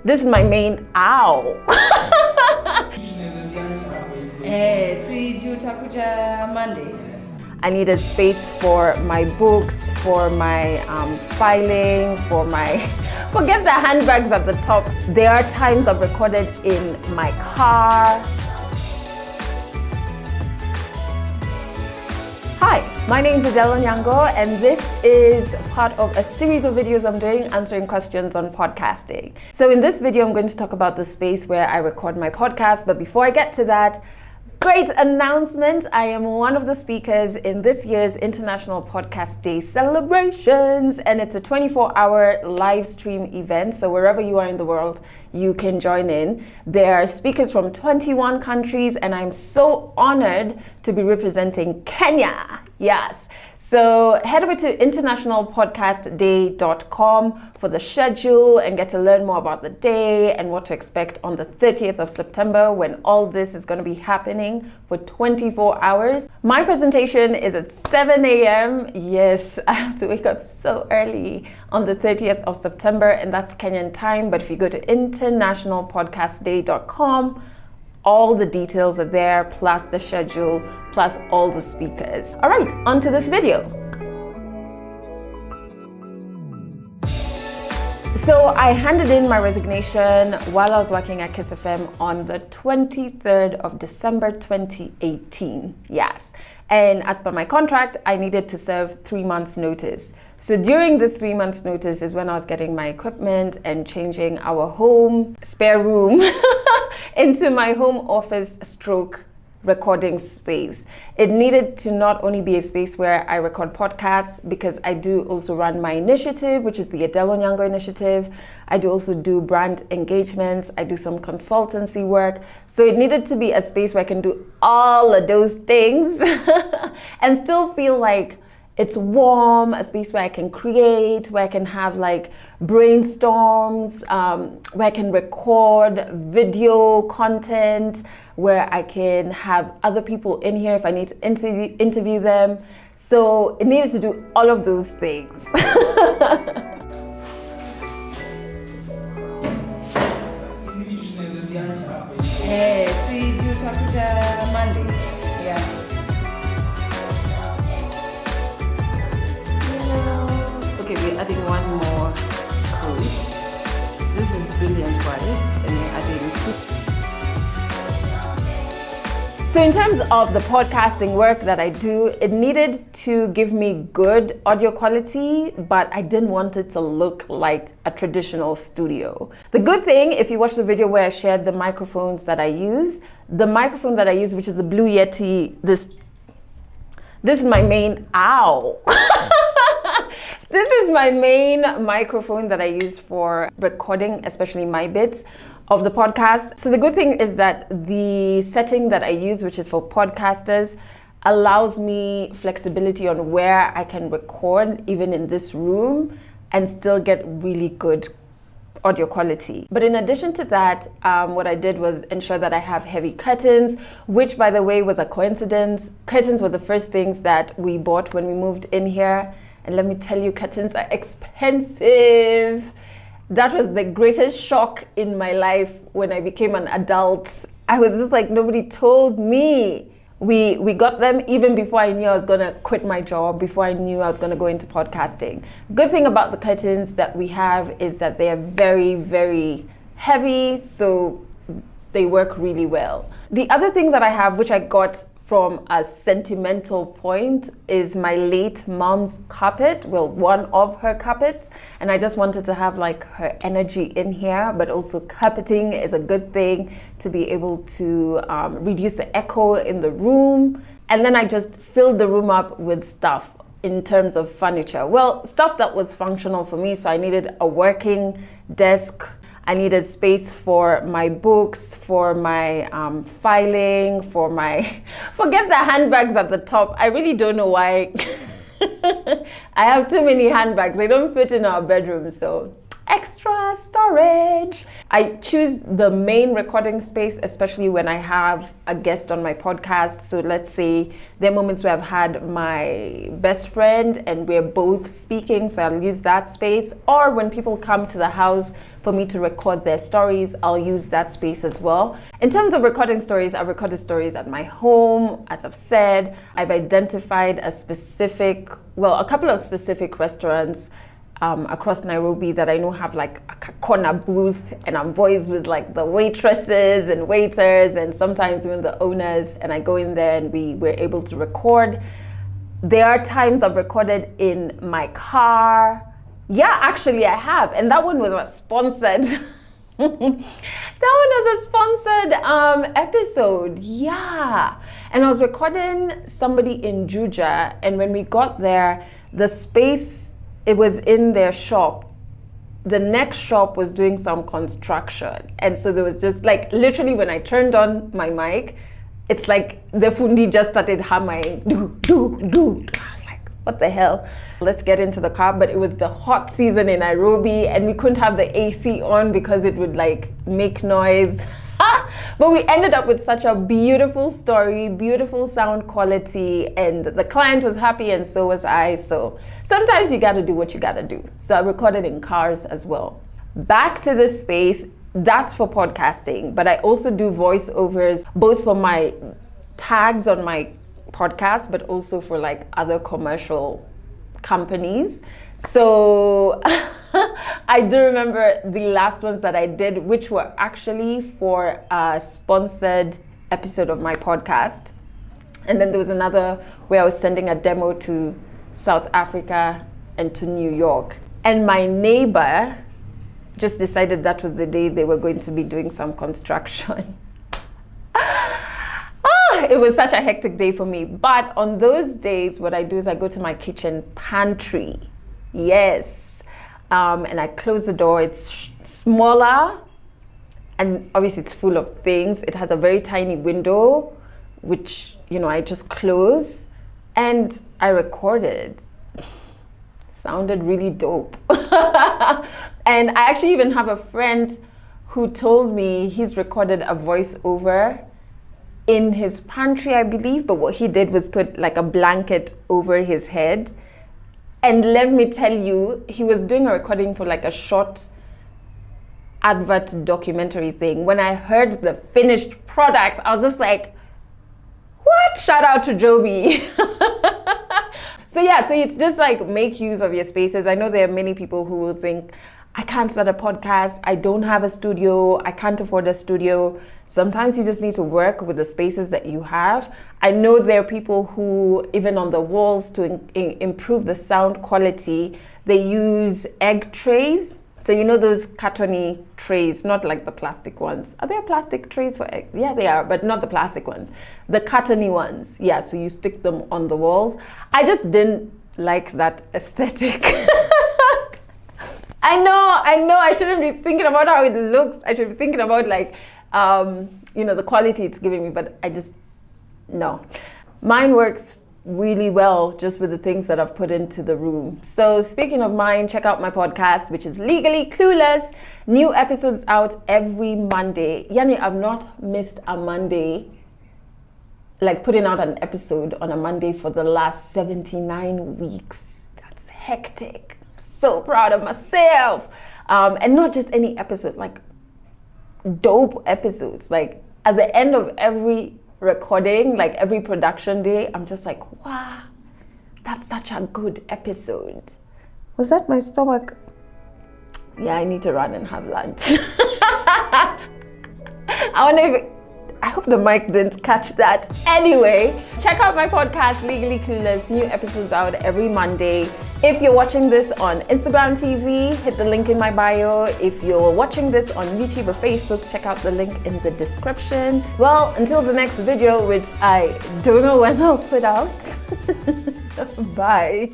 This is my main ow. See you utakuja Monday. I needed space for my books, for my filing, for my... Forget the handbags at the top. There are times I've recorded in my car. Hi, my name is Adele Onyango, and this is part of a series of videos I'm doing answering questions on podcasting. So in this video, I'm going to talk about the space where I record my podcast. But before I get to that, great announcement. I am one of the speakers in this year's International Podcast Day celebrations, and it's a 24-hour live stream event. So wherever you are in the world, you can join in. There are speakers from 21 countries, and I'm so honored to be representing Kenya. Yes. So head over to internationalpodcastday.com for the schedule and get to learn more about the day and what to expect on the 30th of September when all this is going to be happening for 24 hours. My presentation is at 7 a.m. Yes, I have to wake up so early on the 30th of September, and that's Kenyan time. But if you go to internationalpodcastday.com, all the details are there, plus the schedule, plus all the speakers. All right, on to this video. So I handed in my resignation while I was working at Kiss FM on the 23rd of December 2018. Yes. And as per my contract, I needed to serve 3 months notice. So during this 3 months notice is when I was getting my equipment and changing our home spare room into my home office stroke recording space. It needed to not only be a space where I record podcasts, because I do also run my initiative, which is the Adele Onyango initiative. I do also do brand engagements. I do some consultancy work. So it needed to be a space where I can do all of those things and still feel like it's warm, a space where I can create, where I can have like brainstorms, where I can record video content, where I can have other people in here if I need to interview them. So it needed to do all of those things. See you utakuja Monday. Yeah. Okay, we're adding one more coat. This is brilliant white, and we're adding two. So in terms of the podcasting work that I do, it needed to give me good audio quality, but I didn't want it to look like a traditional studio. The good thing, if you watch the video where I shared the microphones that I use, the microphone that I use, which is a Blue Yeti, this is my main, ow. This is my main microphone that I use for recording, especially my bits of the podcast. So the good thing is that the setting that I use, which is for podcasters, allows me flexibility on where I can record, even in this room, and still get really good audio quality. But in addition to that, what I did was ensure that I have heavy curtains, which by the way was a coincidence. Curtains were the first things that we bought when we moved in here. And let me tell you, curtains are expensive. That was the greatest shock in my life when I became an adult. I was just like, nobody told me. We got them even before I knew I was gonna quit my job, before I knew I was gonna go into podcasting. Good thing about the curtains that we have is that they are very, very heavy, so they work really well. The other thing that I have, which I got from a sentimental point, is my late mom's carpet, well, one of her carpets, and I just wanted to have like her energy in here, but also carpeting is a good thing to be able to reduce the echo in the room. And then I just filled the room up with stuff in terms of furniture. Well, stuff that was functional for me, so I needed a working desk, I needed space for my books, for my filing, for my... Forget the handbags at the top. I really don't know why. I have too many handbags. They don't fit in our bedroom, so extra storage. I choose the main recording space, especially when I have a guest on my podcast. So let's say there are moments where I've had my best friend and we're both speaking, so I'll use that space. Or when people come to the house for me to record their stories, I'll use that space as well. In terms of recording stories, I've recorded stories at my home. As I've said, I've identified a couple of specific restaurants across Nairobi that I know have like a corner booth, and I'm voiced with like the waitresses and waiters and sometimes even the owners, and I go in there and we were able to record. There are times I've recorded in my car. Yeah, actually I have, and that one was a sponsored that one was a sponsored episode. Yeah, and I was recording somebody in Juja, and when we got there, the space, it was in their shop. The next shop was doing some construction. And so there was just like, literally when I turned on my mic, it's like the fundi just started hammering. I was like, what the hell? Let's get into the car. But it was the hot season in Nairobi and we couldn't have the AC on because it would like make noise. But we ended up with such a beautiful story, beautiful sound quality, and the client was happy and so was I. So sometimes you gotta do what you gotta do. So I recorded in cars as well. Back to this space, that's for podcasting, but I also do voiceovers, both for my tags on my podcast, but also for like other commercial companies. So I do remember the last ones that I did, which were actually for a sponsored episode of my podcast. And then there was another where I was sending a demo to South Africa and to New York. And my neighbor just decided that was the day they were going to be doing some construction. It was such a hectic day for me. But on those days, what I do is I go to my kitchen pantry. Yes. And I close the door. It's smaller and obviously it's full of things. It has a very tiny window, which, I just close and I recorded. Sounded really dope. And I actually even have a friend who told me he's recorded a voiceover in his pantry, I believe, but what he did was put like a blanket over his head. And let me tell you, he was doing a recording for like a short advert documentary thing. When I heard the finished product, I was just like, what? Shout out to Joby. So it's just like make use of your spaces. I know there are many people who will think, I can't start a podcast, I don't have a studio, I can't afford a studio. Sometimes you just need to work with the spaces that you have. I know there are people who, even on the walls, to improve the sound quality, they use egg trays. So those cartony trays, not like the plastic ones. Are there plastic trays for eggs? Yeah, they are, but not the plastic ones. The cartony ones. Yeah, so you stick them on the walls. I just didn't like that aesthetic. I know, I shouldn't be thinking about how it looks. I should be thinking about like, the quality it's giving me, but no. Mine works really well just with the things that I've put into the room. So speaking of mine, check out my podcast, which is Legally Clueless. New episodes out every Monday. Yani, I've not missed a Monday, like putting out an episode on a Monday for the last 79 weeks. That's hectic. So proud of myself. And not just any episode, like dope episodes. Like at the end of every recording, like every production day, I'm just like, wow, that's such a good episode. Was that my stomach? Yeah, I need to run and have lunch. I hope the mic didn't catch that. Anyway, check out my podcast, Legally Clueless. New episodes out every Monday. If you're watching this on Instagram TV, hit the link in my bio. If you're watching this on YouTube or Facebook, check out the link in the description. Well, until the next video, which I don't know when I'll put out. Bye.